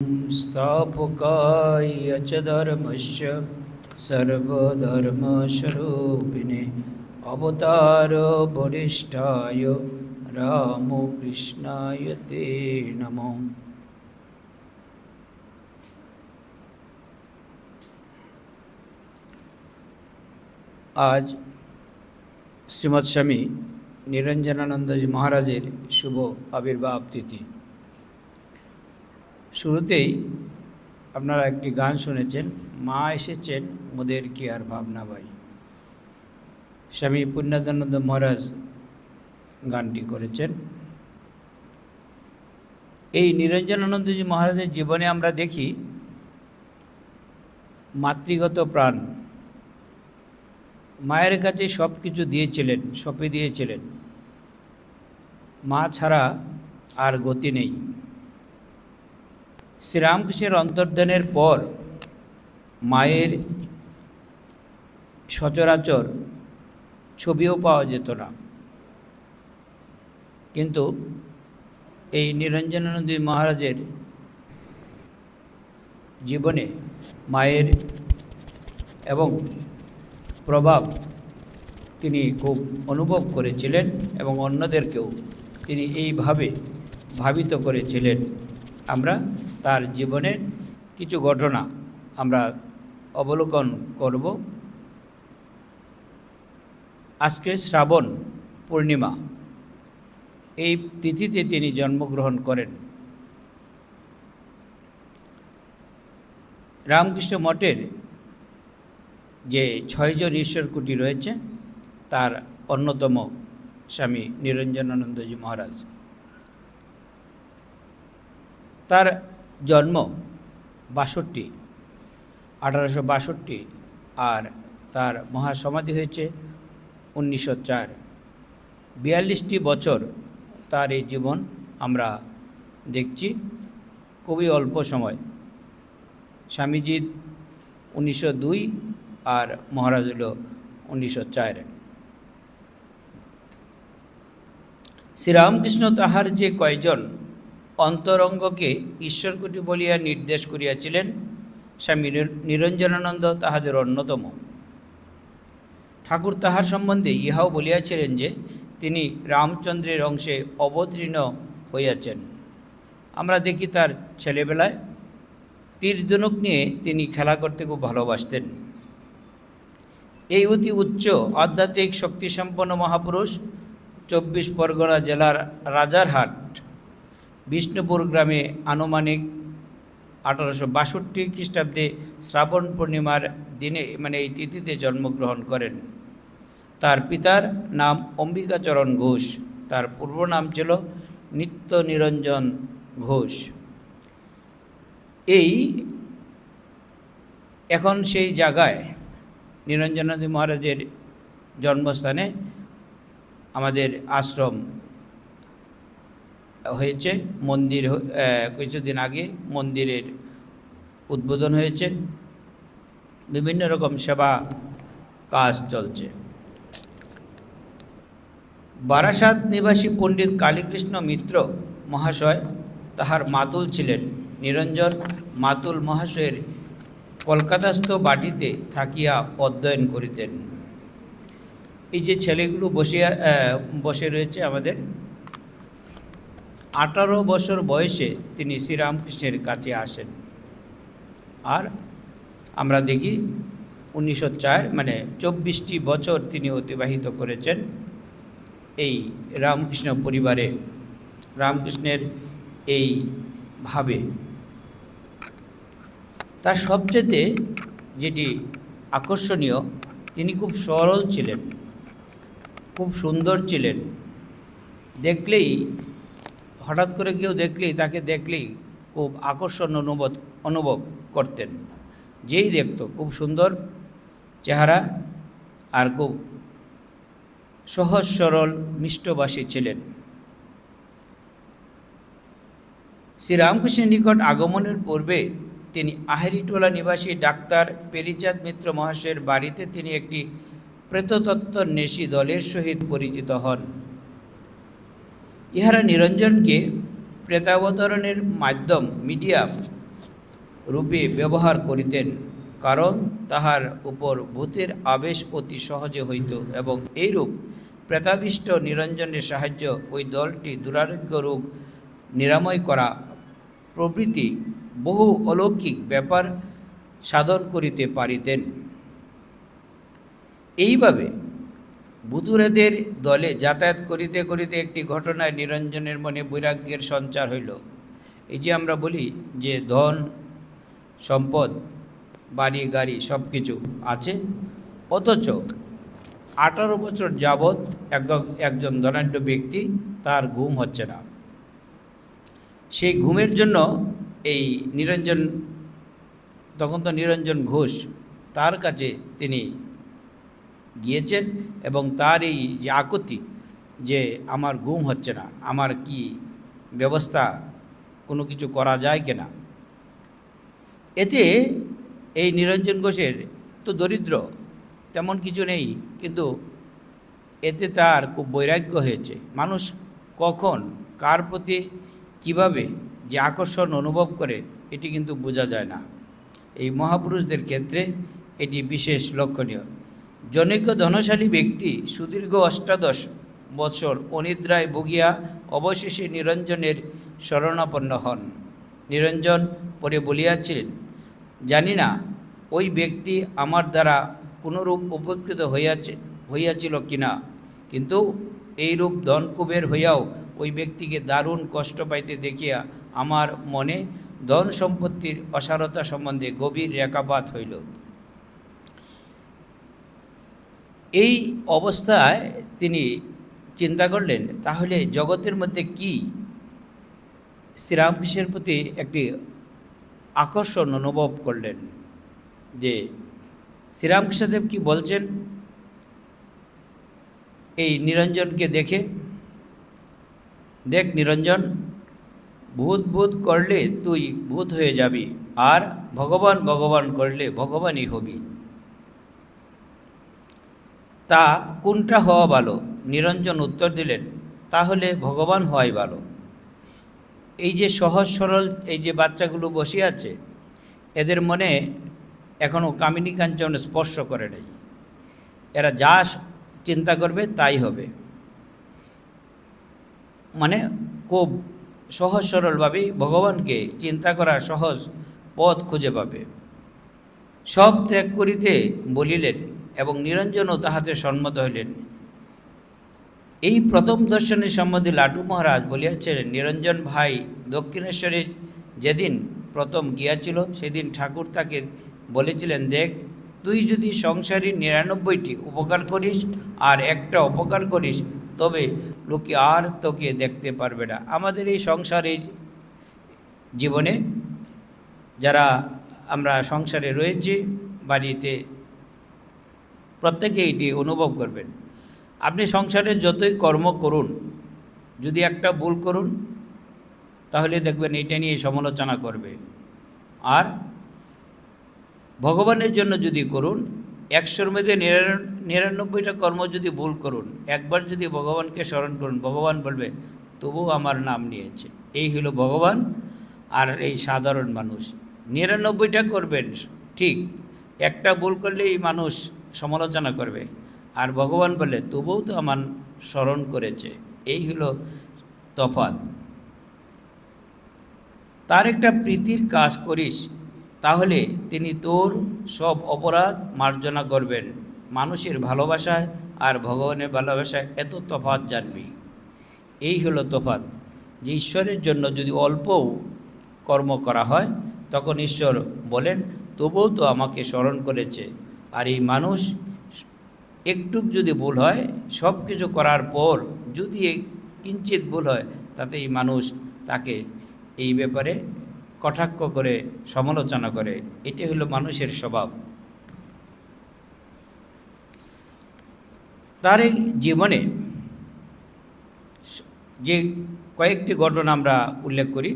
स्थापकाय च धर्मस्य सर्वधर्मस्वरूपिणे अवतार वरिष्ठाय रामकृष्णाय ते नमः। आज श्रीमद स्वामी निरंजनानंद जी महाराजेर शुभ आविर्भाव तिथि। शुरूतेई আপনারা একটি গান শুনেছেন, মা এসেছেন মোদের কি আর ভাবনা ভাই। স্বামী পূর্ণানন্দ মহারাজ গানটি করেছেন। এই নিরঞ্জনানন্দজি মহারাজের জীবনে আমরা দেখি মাতৃগত প্রাণ, মায়ের কাছে সব কিছু দিয়েছিলেন, সঁপে দিয়েছিলেন। মা ছাড়া আর গতি নেই। শ্রীরামকৃষ্ণের অন্তর্ধানের পর মায়ের সচরাচর ছবিও পাওয়া যেত না, কিন্তু এই নিরঞ্জনানন্দ মহারাজের জীবনে মায়ের এবং প্রভাব তিনি খুব অনুভব করেছিলেন এবং অন্যদেরকেও তিনি এইভাবে ভাবিত করেছিলেন। আমরা তার জীবনের কিছু ঘটনা আমরা অবলোকন করব। আজকে শ্রাবণ পূর্ণিমা, এই তিথিতে তিনি জন্মগ্রহণ করেন। রামকৃষ্ণ মঠের যে 6 জন ঈশ্বরকুটি রয়েছে তার অন্যতম স্বামী নিরঞ্জনানন্দজি মহারাজ। তার জন্ম 1862 আর তার মহাসমাধি হয়েছে 1904। 42টি বছর তার এই জীবন আমরা দেখছি, খুবই অল্প সময়। স্বামীজির 1902 আর মহারাজ হল 1904। শ্রীরামকৃষ্ণ তাহার যে কয়জন অন্তরঙ্গকে ঈশ্বরকুটি বলিয়া নির্দেশ করিয়াছিলেন, স্বামী নিরঞ্জনানন্দ তাহাদের অন্যতম। ঠাকুর তাহার সম্বন্ধে ইহাও বলিয়াছিলেন যে তিনি রামচন্দ্রের অংশে অবতীর্ণ হইয়াছেন। আমরা দেখি তার ছেলেবেলায় তীর ধনুক নিয়ে তিনি খেলা করতে খুব ভালোবাসতেন। এই অতি উচ্চ আধ্যাত্মিক শক্তিসম্পন্ন মহাপুরুষ 24 পরগনা জেলার রাজারহাট বিষ্ণুপুর গ্রামে আনুমানিক 1862 খ্রিস্টাব্দে শ্রাবণ পূর্ণিমার দিনে, মানে এই তিথিতে জন্মগ্রহণ করেন। তার পিতার নাম অম্বিকাচরণ ঘোষ, তার পূর্ব নাম ছিল নিত্য নিরঞ্জন ঘোষ। এই এখন সেই জায়গায় নিরঞ্জনানন্দ মহারাজের জন্মস্থানে আমাদের আশ্রম হয়েছে। মন্দির কিছুদিন আগে মন্দিরের উদ্বোধন হয়েছে, বিভিন্ন রকম সেবা কাজ চলছে। বারাসাত নিবাসী পণ্ডিত কালীকৃষ্ণ মিত্র মহাশয় তাহার মাতুল ছিলেন। নিরঞ্জন মাতুল মহাশয়ের কলকাতাস্থ বাটিতে থাকিয়া অধ্যয়ন করিতেন। এই যে ছেলেগুলো বসে রয়েছে আমাদের, 18 বছর বয়সে তিনি শ্রীরামকৃষ্ণের কাছে আসেন। আর আমরা দেখি 1904, মানে 24টি বছর তিনি অতিবাহিত করেছেন এই রামকৃষ্ণ পরিবারে, রামকৃষ্ণের এই ভাবে। তার সবচেয়ে যেটি আকর্ষণীয়, তিনি খুব সরল ছিলেন, খুব সুন্দর ছিলেন। দেখলেই, হঠাৎ করে কেউ দেখলেই, তাকে দেখলেই খুব আকর্ষণ অনুভব করতেন। যেই দেখত খুব সুন্দর চেহারা আর খুব সহজ সরল মিষ্টভাষী ছিলেন। শ্রীরামকৃষ্ণের নিকট আগমনের পূর্বে তিনি আহেরিটোলা নিবাসী ডাক্তার পেরিচাঁদ মিত্র মহাশয়ের বাড়িতে তিনি একটি প্রেততত্ত্বন্বেষী দলের সহিত পরিচিত হন। ইহারা নিরঞ্জনকে প্রেতাবতরণের মাধ্যম মিডিয়াম রূপে ব্যবহার করিতেন, কারণ তাহার উপর ভূতের আবেশ অতি সহজে হইত এবং এইরূপ প্রেতাবিষ্ট নিরঞ্জনের সাহায্য ওই দলটি দুরারোগ্য রোগ নিরাময় করা প্রভৃতি বহু অলৌকিক ব্যাপার সাধন করিতে পারিতেন। এইভাবে ভূতুড়েদের দলে যাতায়াত করিতে করিতে একটি ঘটনায় নিরঞ্জনের মনে বৈরাগ্যের সঞ্চার হইল। এই যে আমরা বলি যে ধন সম্পদ বাড়ি গাড়ি সব কিছু আছে, অথচ 18 বছর যাবৎ একজন ধনাঢ্য ব্যক্তি তার ঘুম হচ্ছে না। সেই ঘুমের জন্য এই নিরঞ্জন, তখন তো নিরঞ্জন ঘোষ, তার কাছে তিনি গিয়েছেন এবং তার এই যে আকুতি যে আমার ঘুম হচ্ছে না, আমার কি ব্যবস্থা, কোনো কিছু করা যায় কিনা। এতে এই নিরঞ্জন ঘোষের তো দরিদ্র, তেমন কিছু নেই, কিন্তু এতে তার খুব বৈরাগ্য হয়েছে। মানুষ কখন কার প্রতি কীভাবে যে আকর্ষণ অনুভব করে এটি কিন্তু বোঝা যায় না। এই মহাপুরুষদের ক্ষেত্রে এটি বিশেষ লক্ষণীয়। জনৈক ধনশালী ব্যক্তি সুদীর্ঘ 18 বছর অনিদ্রায় ভুগিয়া অবশেষে নিরঞ্জনের শরণাপন্ন হন। নিরঞ্জন পরে বলিয়াছিলেন, জানি না ওই ব্যক্তি আমার দ্বারা কোনরূপ উপকৃত হইয়াছিল কিনা, কিন্তু এইরূপ ধনকুবের হইয়াও ওই ব্যক্তিকে দারুণ কষ্ট পাইতে দেখিয়া আমার মনে ধন সম্পত্তির অসারতা সম্বন্ধে গভীর রেখাপাত হইল। এই অবস্থায় তিনি চিন্তা করলেন, তাহলে জগতের মধ্যে কি শ্রীরামকৃষ্ণের প্রতি একটি আকর্ষণ অনুভব করলেন যে শ্রীরামকৃষ্ণদেব কি বলছেন এই নিরঞ্জনকে দেখে, দেখ নিরঞ্জন, ভূত ভূত করলে তুই ভূত হয়ে যাবি, আর ভগবান ভগবান করলে ভগবানই হবি। তা কোনটা হওয়া ভালো? নিরঞ্জন উত্তর দিলেন, তাহলে ভগবান হওয়াই ভালো। এই যে সহজ সরল এই যে বাচ্চাগুলো বসে আছে, এদের মনে এখনও কামিনী কাঞ্চন স্পর্শ করে নেই। এরা যা চিন্তা করবে তাই হবে, মানে খুব সহজ সরলভাবেই ভগবানকে চিন্তা করার সহজ পথ খুঁজে পাবে। সব ত্যাগ করিতে বলিলেন এবং নিরঞ্জনও তাহাতে সম্মত হইলেন। এই প্রথম দর্শনের সম্বন্ধে লাটু মহারাজ বলিয়াছিলেন, নিরঞ্জন ভাই দক্ষিণেশ্বরে যেদিন প্রথম গিয়াছিল সেদিন ঠাকুর তাকে বলেছিলেন, দেখ, তুই যদি সংসারী 99টি উপকার করিস আর একটা অপকার করিস, তবে লোকে আর তোকে দেখতে পারবে না। আমাদের এই সংসারের জীবনে যারা আমরা সংসারে রয়েছি, বাড়িতে, প্রত্যেকে এটি অনুভব করবেন। আপনি সংসারে যতই কর্ম করুন, যদি একটা ভুল করুন তাহলে দেখবেন এটা নিয়ে সমালোচনা করবে। আর ভগবানের জন্য যদি করুন, 100-র মধ্যে 99টা কর্ম যদি ভুল করুন, একবার যদি ভগবানকে স্মরণ করুন, ভগবান বলবে তবু আমার নাম নিয়েছে। এই হলো ভগবান আর এই সাধারণ মানুষ। 99টা করবেন ঠিক, একটা ভুল করলেই মানুষ সমালোচনা করবে, আর ভগবান বলে তবুও তো আমার স্মরণ করেছে। এই হলো তফাৎ। তার একটা প্রীতির কাজ করিস, তাহলে তিনি তোর সব অপরাধ মার্জনা করবেন। মানুষের ভালোবাসায় আর ভগবানের ভালোবাসায় এত তফাৎ জানবি। এই হলো তফাৎ, যে ঈশ্বরের জন্য যদি অল্পও কর্ম করা হয়, তখন ঈশ্বর বলেন তবুও তো আমাকে স্মরণ করেছে। আর এই মানুষ একটু যদি ভুল হয়, সব কিছু করার পর যদি কিঞ্চিত ভুল হয়, তাতে এই মানুষ তাকে এই ব্যাপারে কটাক্ষ করে সমালোচনা করে। এটি হলো মানুষের স্বভাব। তার এই জীবনে যে কয়েকটি ঘটনা আমরা উল্লেখ করি,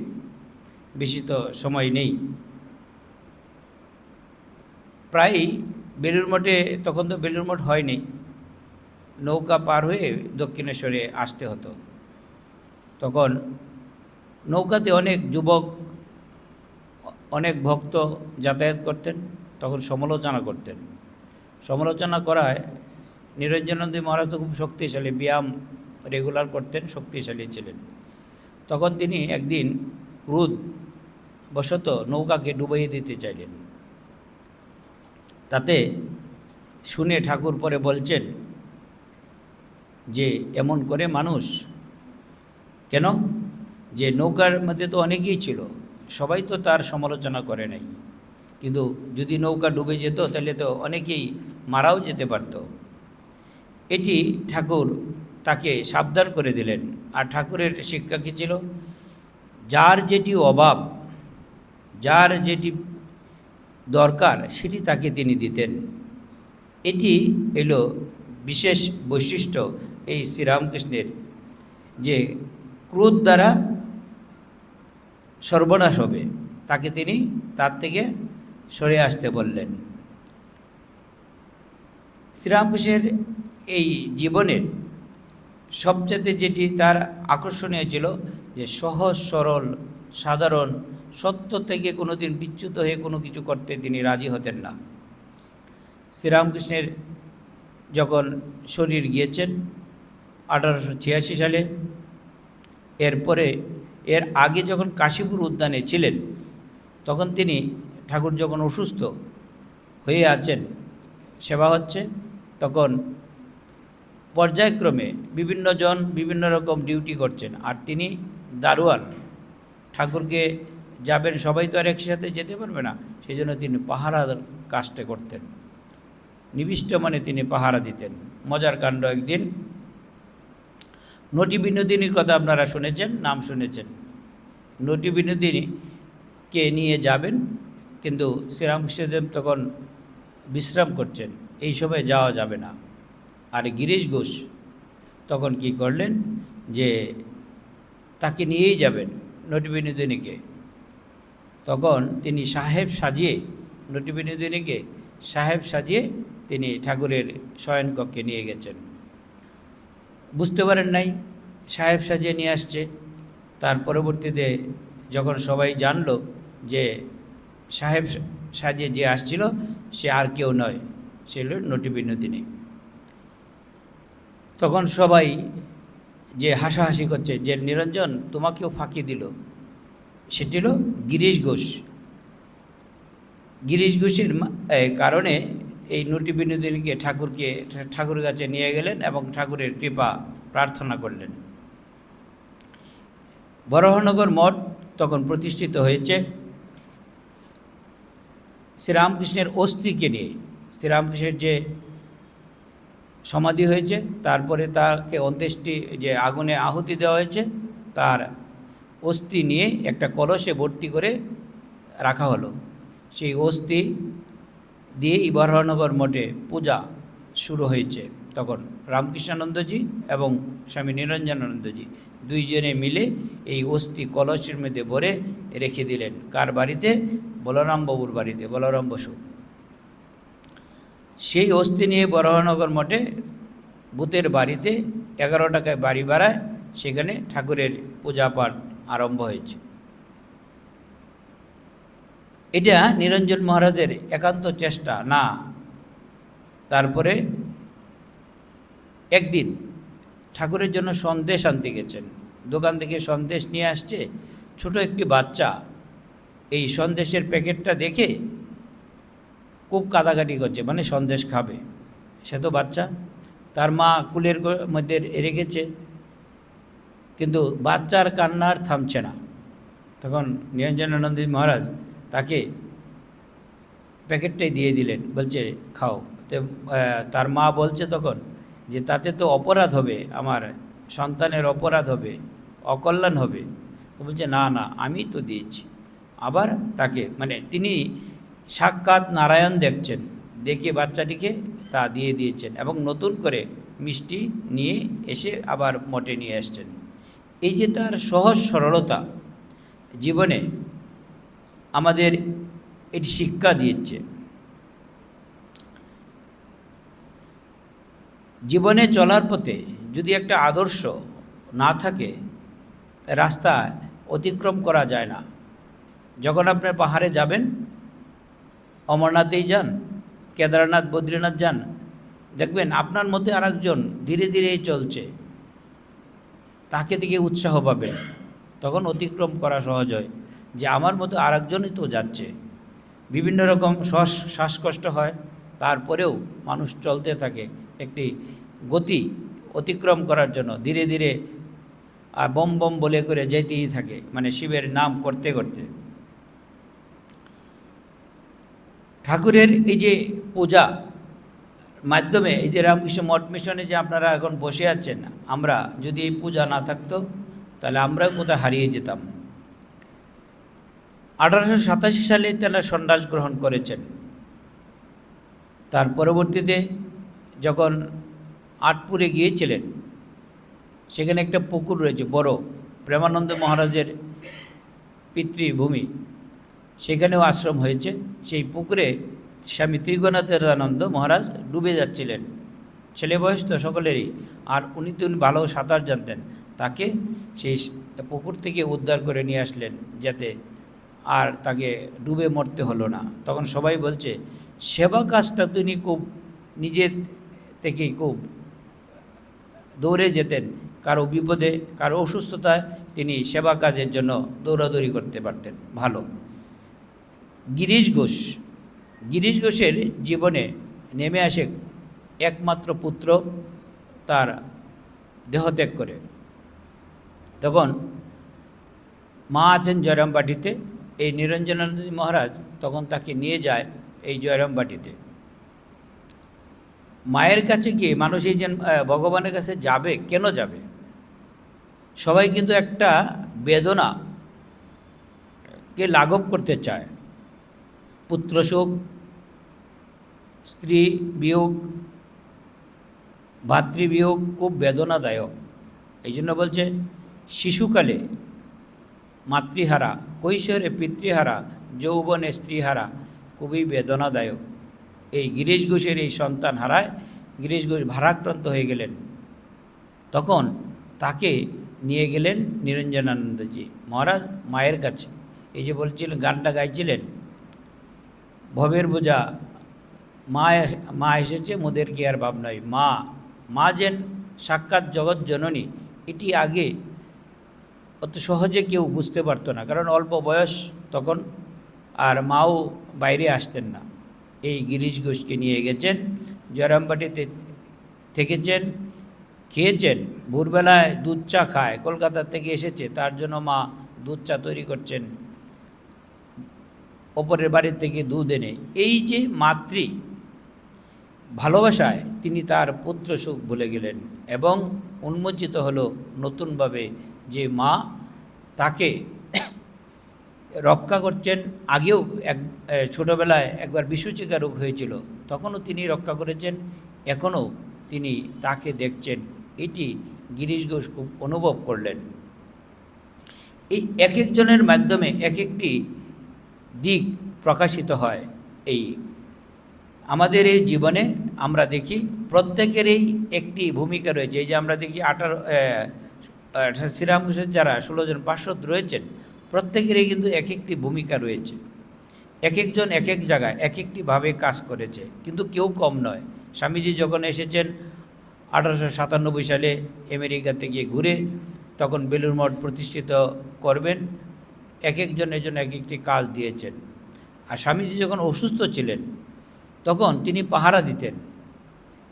বেশি তো সময় নেই। প্রায়ই বেলুড় মঠে, তখন তো বেলুড় মঠ হয়নি, নৌকা পার হয়ে দক্ষিণেশ্বরে আসতে হতো। তখন নৌকাতে অনেক যুবক অনেক ভক্ত যাতায়াত করতেন, তখন সমালোচনা করতেন। সমালোচনা করায় নিরঞ্জনানন্দ মহারাজ তো খুব শক্তিশালী, ব্যায়াম রেগুলার করতেন, শক্তিশালী ছিলেন। তখন তিনি একদিন ক্রোধ বশত নৌকাকে ডুবাইয়ে দিতে চাইলেন। তাতে শুনে ঠাকুর পরে বলছেন যে এমন করে মানুষ কেন, যে নৌকার মধ্যে তো অনেকেই ছিল, সবাই তো তার সমালোচনা করে নাই, কিন্তু যদি নৌকা ডুবে যেত তাহলে তো অনেকেই মারাও যেতে পারত। এটি ঠাকুর তাকে সাবধান করে দিলেন। আর ঠাকুরের শিক্ষা কী ছিল? যার যেটি অভাব, যার যেটি দরকার সেটি তাকে তিনি দিতেন। এটি এলো বিশেষ বৈশিষ্ট্য এই শ্রীরামকৃষ্ণের, যে ক্রোধ দ্বারা সর্বনাশ হবে, তাকে তিনি তার থেকে সরে আসতে বললেন। শ্রীরামকৃষ্ণের এই জীবনের সবচেয়ে যেটি তার আকর্ষণীয় ছিল, যে সহজ সরল সাধারণ সত্য থেকে কোনো দিন বিচ্যুত হয়ে কোনো কিছু করতে তিনি রাজি হতেন না। শ্রীরামকৃষ্ণের যখন শরীর গিয়েছেন 1886 সালে, এরপরে এর আগে যখন কাশীপুর উদ্যানে ছিলেন, তখন তিনি ঠাকুর যখন অসুস্থ হয়ে আছেন, সেবা হচ্ছে, তখন পর্যায়ক্রমে বিভিন্ন জন বিভিন্ন রকম ডিউটি করছেন, আর তিনি দারোয়ান। ঠাকুরকে যাবেন, সবাই তো আর একসাথে যেতে পারবে না, সেই জন্য তিনি পাহারার কাজটা করতেন, নিবিষ্ট মানে তিনি পাহারা দিতেন। মজার কাণ্ড, একদিন নটি বিনোদিনীর কথা আপনারা শুনেছেন, নাম শুনেছেন। নটি বিনোদিনীকে নিয়ে যাবেন, কিন্তু শ্রীরামকৃষ্ণদেব তখন বিশ্রাম করছেন, এই সময় যাওয়া যাবে না। আর গিরিশ ঘোষ তখন কি করলেন, যে তাকে নিয়েই যাবেন নটি বিনোদিনীকে। তখন তিনি সাহেব সাজিয়ে, নটি বিনোদিনীকে সাহেব সাজিয়ে তিনি ঠাকুরের শয়নকক্ষে নিয়ে গেছেন। বুঝতে পারেন নাই সাহেব সাজিয়ে নিয়ে আসছে। তার পরবর্তীতে যখন সবাই জানল যে সাহেব সাজিয়ে যে আসছিল সে আর কেউ নয়, সে হল নটি বিনোদিনী, তখন সবাই যে হাসাহাসি করছে যে নিরঞ্জন তোমাকেও ফাঁকি দিল, সেটি হল গিরিশ ঘোষ। গিরিশ ঘোষের কারণে এই নটি বিনোদিনীকে ঠাকুরের কাছে নিয়ে গেলেন এবং ঠাকুরের কৃপা প্রার্থনা করলেন। বরাহনগর মঠ তখন প্রতিষ্ঠিত হয়েছে শ্রীরামকৃষ্ণের অস্থিকে নিয়ে। শ্রীরামকৃষ্ণের যে সমাধি হয়েছে, তারপরে তাকে অন্ত্যেষ্টি যে আগুনে আহুতি দেওয়া হয়েছে, তার অস্থি নিয়ে একটা কলসে ভর্তি করে রাখা হলো। সেই অস্থি দিয়ে বরাহনগর মঠে পূজা শুরু হয়েছে। তখন রামকৃষ্ণানন্দজি এবং স্বামী নিরঞ্জনানন্দজি দুইজনে মিলে এই অস্থি কলসের মধ্যে ভরে রেখে দিলেন। কার বাড়িতে? বলরামবাবুর বাড়িতে, বলরাম বসু। সেই অস্থি নিয়ে বরাহনগর মঠে ভূতের বাড়িতে 11 টাকায় বাড়ি ভাড়ায় সেখানে ঠাকুরের পূজা পাঠ আরম্ভ হয়েছে। এটা নিরঞ্জন মহারাজের একান্ত চেষ্টা না। তারপরে একদিন ঠাকুরের জন্য সন্দেশ আনতে গেছেন, দোকান থেকে সন্দেশ নিয়ে আসছে। ছোট একটি বাচ্চা এই সন্দেশের প্যাকেটটা দেখে খুব কাদাকাটি করছে, মানে সন্দেশ খাবে। সে তো বাচ্চা, তার মা কুলের মধ্যে রেখেছে, কিন্তু বাচ্চার কান্নার থামছে না। তখন নিরঞ্জনানন্দ মহারাজ তাকে প্যাকেটটাই দিয়ে দিলেন, বলছে খাও। তো তার মা বলছে তখন যে তাতে তো অপরাধ হবে, আমার সন্তানের অপরাধ হবে, অকল্যাণ হবে। তো বলছে না না, আমি তো দিয়েছি। আবার তাকে মানে তিনি সাক্ষাৎ নারায়ণ দেখছেন, দেখে বাচ্চাটিকে তা দিয়ে দিয়েছেন এবং নতুন করে মিষ্টি নিয়ে এসে আবার মঠে নিয়ে আসছেন। এই যে তার সহজ সরলতা জীবনে আমাদের এটি শিক্ষা দিয়েছে। জীবনে চলার পথে যদি একটা আদর্শ না থাকে, রাস্তা অতিক্রম করা যায় না। যখন আপনার পাহাড়ে যাবেন, অমরনাথেই যান, কেদারনাথ, বদ্রীনাথ যান, দেখবেন আপনার মধ্যে আরেকজন ধীরে ধীরে চলছে, তাকে দিকে উৎসাহ পাবেন। তখন অতিক্রম করা সহজ হয় যে আমার মতো আরেকজনই তো যাচ্ছে। বিভিন্ন রকম শ্বাসকষ্ট হয়, তারপরেও মানুষ চলতে থাকে একটি গতি অতিক্রম করার জন্য, ধীরে ধীরে আর বম বম বলে করে যেতেই থাকে, মানে শিবের নাম করতে করতে। ঠাকুরের এই যে পূজা মাধ্যমে, এই যে রামকৃষ্ণ মঠ মিশনে যে আপনারা এখন বসে আছেন, আমরা যদি এই পূজা না থাকতো তাহলে আমরাও কোথায় হারিয়ে যেতাম। 1887 সালে তারা সন্ন্যাস গ্রহণ করেছেন। তার পরবর্তীতে যখন আটপুরে গিয়েছিলেন, সেখানে একটা পুকুর রয়েছে বড়, প্রেমানন্দ মহারাজের পিতৃভূমি, সেখানেও আশ্রম হয়েছে। সেই পুকুরে স্বামী ত্রিগুণাতীতানন্দ মহারাজ ডুবে যাচ্ছিলেন, ছেলে বয়স তো সকলেরই, আর উনি ভালো সাঁতার জানতেন, তাকে সেই পুকুর থেকে উদ্ধার করে নিয়ে আসলেন যাতে আর তাকে ডুবে মরতে হলো না। তখন সবাই বলছে সেবা কাজটা তিনি খুব নিজের থেকেই খুব দৌড়ে যেতেন, কারো বিপদে, কারো অসুস্থতায় তিনি সেবা কাজের জন্য দৌড়াদৌড়ি করতে পারতেন ভালো। গিরিশ ঘোষের জীবনে নেমে আসে একমাত্র পুত্র তার দেহত্যাগ করে। তখন মা আছেন জয়রামবাটিতে, এই নিরঞ্জনানন্দ মহারাজ তখন তাকে নিয়ে যায় এই জয়রামবাটিতে। মায়ের কাছে গিয়ে মানুষ এই যে ভগবানের কাছে যাবে, কেন যাবে? সবাই কিন্তু একটা বেদনাকে লাঘব করতে চায়। পুত্র শোক, স্ত্রী বিয়োগ, ভাতৃবিয়োগ খুব বেদনাদায়ক। এই জন্য বলছে শিশুকালে মাতৃহারা, কৈশোরে পিতৃহারা, যৌবনে স্ত্রীহারা, খুবই বেদনাদায়ক। এই গিরিশ ঘোষের এই সন্তান হারায় গিরিশ ঘোষ ভারাক্রান্ত হয়ে গেলেন। তখন তাকে নিয়ে গেলেন নিরঞ্জনানন্দজি মহারাজ মায়ের কাছে। এই যে বলছিলেন, গানটা গাইছিলেন, ভবের বোঝা মা এসেছে মোদের কি আর ভাব নয়। মা যেন সাক্ষাৎ জগৎ জননী, এটি আগে অত সহজে কেউ বুঝতে পারতো না, কারণ অল্প বয়স তখন, আর মাও বাইরে আসতেন না। এই গিরিশ ঘোষকে নিয়ে গেছেন, জয়রামবাটিতে থেকেছেন, খেয়েছেন। ভোরবেলায় দুধ চা খায়, কলকাতা থেকে এসেছে, তার জন্য মা দুধ চা তৈরি করছেন, অপরের বাড়ির থেকে দুধ এনে। এই যে মাতৃ ভালোবাসায় তিনি তার পুত্র সুখ ভুলে গেলেন, এবং উন্মোচিত হলো নতুনভাবে যে মা তাকে রক্ষা করছেন। আগেও ছোটোবেলায় একবার বিসূচিকা রোগ হয়েছিল, তখনও তিনি রক্ষা করেছেন, এখনও তিনি তাকে দেখছেন। এটি গিরিশ ঘোষ খুব অনুভব করলেন। এই এক একজনের মাধ্যমে এক একটি দিক প্রকাশিত হয়। এই আমাদের এই জীবনে আমরা দেখি প্রত্যেকেরই একটি ভূমিকা রয়েছে। এই যে আমরা দেখি শ্রীরামকৃষ্ণের যারা 16 জন পার্ষদ রয়েছেন, প্রত্যেকেরই কিন্তু এক একটি ভূমিকা রয়েছে। এক একজন এক এক জায়গায় এক একটিভাবে কাজ করেছে, কিন্তু কেউ কম নয়। স্বামীজি যখন এসেছেন 1897 সালে আমেরিকা থেকে ঘুরে, তখন বেলুড় মঠ প্রতিষ্ঠিত করবেন, এক একজনের জন্য এক একটি কাজ দিয়েছেন। আর স্বামীজি যখন অসুস্থ ছিলেন, তখন তিনি পাহারা দিতেন।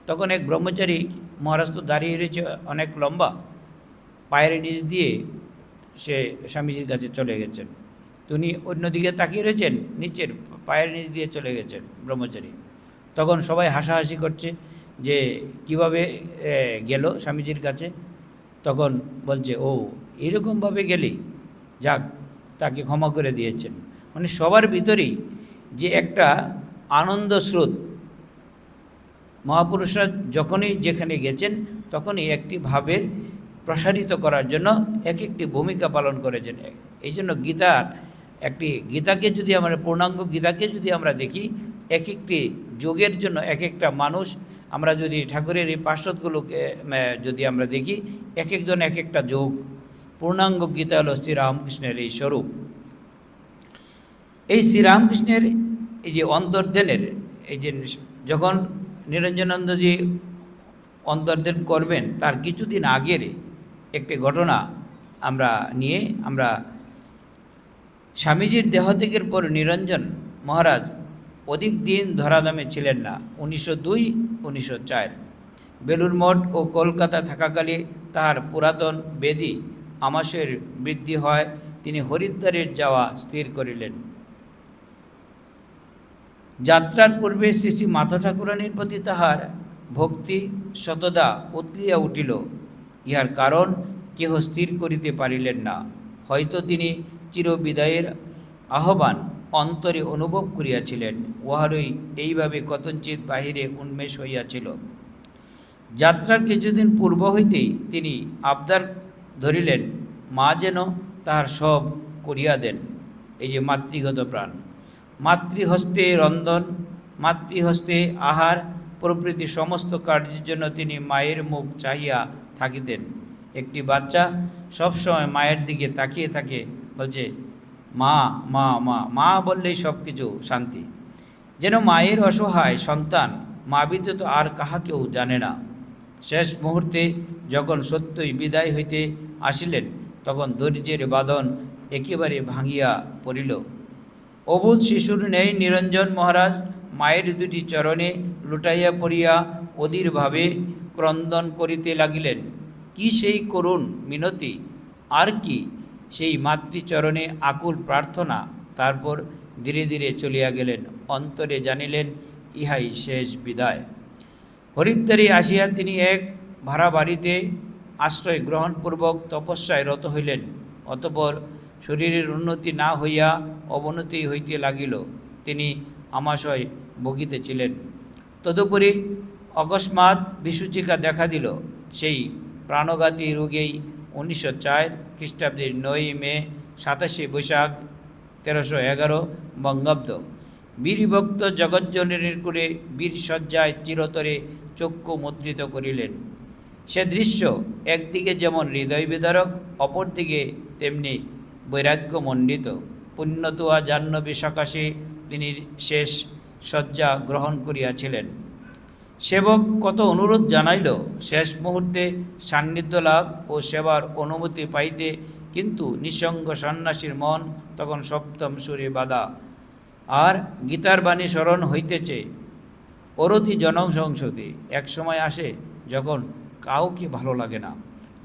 তখন এক ব্রহ্মচারী মহারাজ তো দাঁড়িয়ে রয়েছে অনেক লম্বা, পায়ের নিচ দিয়ে সে স্বামীজির কাছে চলে গেছেন। তিনি অন্যদিকে তাকিয়ে রয়েছেন, নিচের পায়ের নিচ দিয়ে চলে গেছেন ব্রহ্মচারী। তখন সবাই হাসাহাসি করছে যে কিভাবে গেল স্বামীজির কাছে। তখন বলছে, ও এরকমভাবে গেলি, যাক, তাকে ক্ষমা করে দিয়েছেন। মানে সবার ভিতরেই যে একটা আনন্দ স্রোত, মহাপুরুষরা যখনই যেখানে গেছেন তখনই একটি ভাবের প্রসারিত করার জন্য এক একটি ভূমিকা পালন করেছেন। এই জন্য গীতাকে যদি আমরা পূর্ণাঙ্গ গীতাকে যদি আমরা দেখি, এক একটি যোগের জন্য এক একটা মানুষ, আমরা যদি ঠাকুরের এই পার্শ্বদগুলোকে যদি আমরা দেখি, এক একজন এক একটা যোগ। পূর্ণাঙ্গ গীতা হল শ্রীরামকৃষ্ণের এই স্বরূপ। এই শ্রীরামকৃষ্ণের এই যে অন্তর্ধানের এই যে যখন নিরঞ্জনানন্দজি অন্তর্ধান করবেন তার কিছুদিন আগের একটি ঘটনা আমরা স্বামীজির দেহত্যাগের পর নিরঞ্জন মহারাজ অধিক দিন ধরাধামে ছিলেন না। 1902-1904 বেলুর মঠ ও কলকাতা থাকাকালে তাহার পুরাতন বেদী আমাসের বৃদ্ধি হয়, তিনি হরিদ্বারের যাওয়া স্থির করিলেন। যাত্রার পূর্বে শ্রী শ্রী মাধব ঠাকুরানীর প্রতি তাহার ভক্তি শতদা উতলিয়া উঠিল। ইহার কারণ কেহ স্থির করিতে পারিলেন না। হয়তো তিনি চিরবিদায়ের আহ্বান অন্তরে অনুভব করিয়াছিলেন, উহারই এইভাবে কতঞ্চিত বাহিরে উন্মেষ হইয়াছিল। যাত্রার কিছুদিন পূর্ব হইতেই তিনি আবদার ধরিলেন, মা যেন তাহার সব করিয়া দেন। এই যে মাতৃগত প্রাণ, মাতৃহস্তে রন্ধন, মাতৃহস্তে আহার প্রভৃতি সমস্ত কার্যের জন্য তিনি মায়ের মুখ চাহিয়া থাকিতেন। একটি বাচ্চা সবসময় মায়ের দিকে তাকিয়ে থাকে, বলছে মা মা মা মা বললেই সব কিছু শান্তি। যেন মায়ের অসহায় সন্তান মা ব্যতীত আর কাহাকেও জানে না। শেষ মুহূর্তে যখন সত্যই বিদায় হইতে আসিলেন, তখন ধৈর্যের বাঁধন একেবারে ভাঙিয়া পড়িল। অবুধ শিশুর ন্যায় নিরঞ্জন মহারাজ মায়ের দুটি চরণে লুটাইয়া পড়িয়া অধীরভাবে ক্রন্দন করিতে লাগিলেন। কি সেই করুণ মিনতি, আর কি সেই মাতৃচরণে আকুল প্রার্থনা। তারপর ধীরে ধীরে চলিয়া গেলেন। অন্তরে জানিলেন ইহাই শেষ বিদায়। হরিদ্বারে আসিয়া তিনি এক ভাড়া বাড়িতে আশ্রয় গ্রহণপূর্বক তপস্যায় রত হইলেন। অতঃপর শরীরের উন্নতি না হইয়া অবনতি হইতে লাগিল। তিনি আমাশয় ভুগিতেছিলেন। তদুপরি অকস্মাৎ বিসূচিকা দেখা দিল। সেই প্রাণঘাতী রোগেই 1904 খ্রিস্টাব্দের 9 মে 27 বৈশাখ 1311 বঙ্গাব্দ বীরভক্ত জগজ্জননীর করে বীর সজ্জায় চিরতরে চক্ষু মুদ্রিত করিলেন। সে দৃশ্য একদিকে যেমন হৃদয় বিদারক, অপরদিকে তেমনি বৈরাগ্যমণ্ডিত। পুণ্যতুয়া জাহ্নবী সকাশে তিনি শেষ শয্যা গ্রহণ করিয়াছিলেন। সেবক কত অনুরোধ জানাইল শেষ মুহূর্তে সান্নিধ্য লাভ ও সেবার অনুমতি পাইতে, কিন্তু নিঃসঙ্গ সন্ন্যাসীর মন তখন সপ্তম সুরে বাধা। আর গীতার বাণী স্মরণ হইতেছে, অরতি জনসংসদে। এক সময় আসে যখন কাউকে ভালো লাগে না,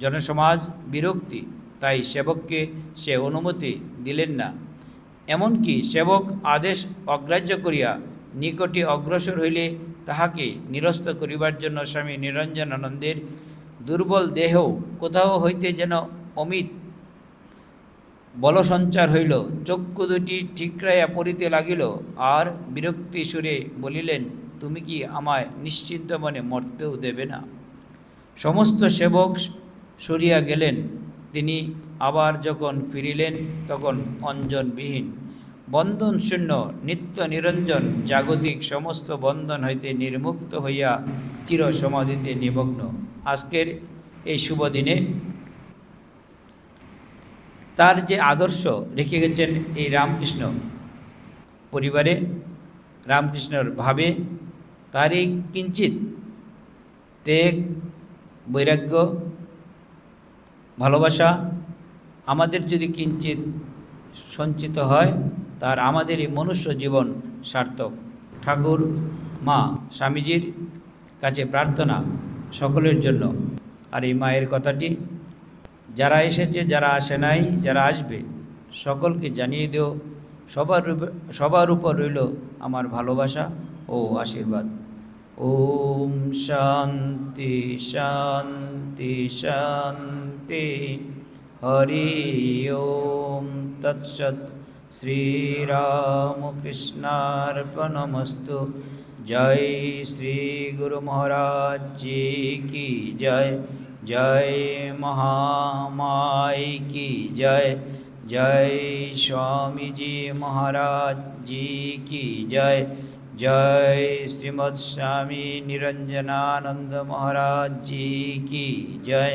জনসমাজ বিরক্তি, তাই সেবককে সে অনুমতি দিলেন না। এমনকি সেবক আদেশ অগ্রাহ্য করিয়া নিকটে অগ্রসর হইলে তাহাকে নিরস্ত করিবার জন্য স্বামী নিরঞ্জনানন্দের দুর্বল দেহ কোথাও হইতে যেন অমিত বলসঞ্চার হইল। চক্ষু দুটি ঠিকরাইয়া পড়িতে লাগিল, আর বিরক্তি সুরে বলিলেন, তুমি কি আমায় নিশ্চিন্ত মনে মরতেও দেবে না? সমস্ত সেবক সরিয়া গেলেন। তিনি আবার যখন ফিরিলেন তখন অঞ্জনবিহীন, বন্ধনশূন্য, নিত্য নিরঞ্জন, জাগতিক সমস্ত বন্ধন হইতে নির্মুক্ত হইয়া চির সমাধিতে নিমগ্ন। আজকের এই শুভ দিনে তার যে আদর্শ রেখে গেছেন এই রামকৃষ্ণ পরিবারে, রামকৃষ্ণর ভাবে, তার এই কিঞ্চিত ত্যাগ, বৈরাগ্য, ভালোবাসা আমাদের যদি কিঞ্চিত সঞ্চিত হয়, তার আমাদের এই মনুষ্য জীবন সার্থক। ঠাকুর মা স্বামীজির কাছে প্রার্থনা সকলের জন্য। আর এই মায়ের কথাটি যারা এসেছে, যারা আসে নাই, যারা আসবে, সকলকে জানিয়ে দিও। সবার উপর রইল আমার ভালোবাসা ও আশীর্বাদ। ওম শান্তি শান্তি শান্তি। হরি ওম তৎসৎ। শ্রীরামকৃষ্ণার্পণমস্তু। জয় শ্রী গুরু মহারাজ जी की जय। जय महामाई की जय। जय स्वामी जी महाराज जी की जय। जय श्रीमद् स्वामी निरंजनानंद महाराज जी की जय।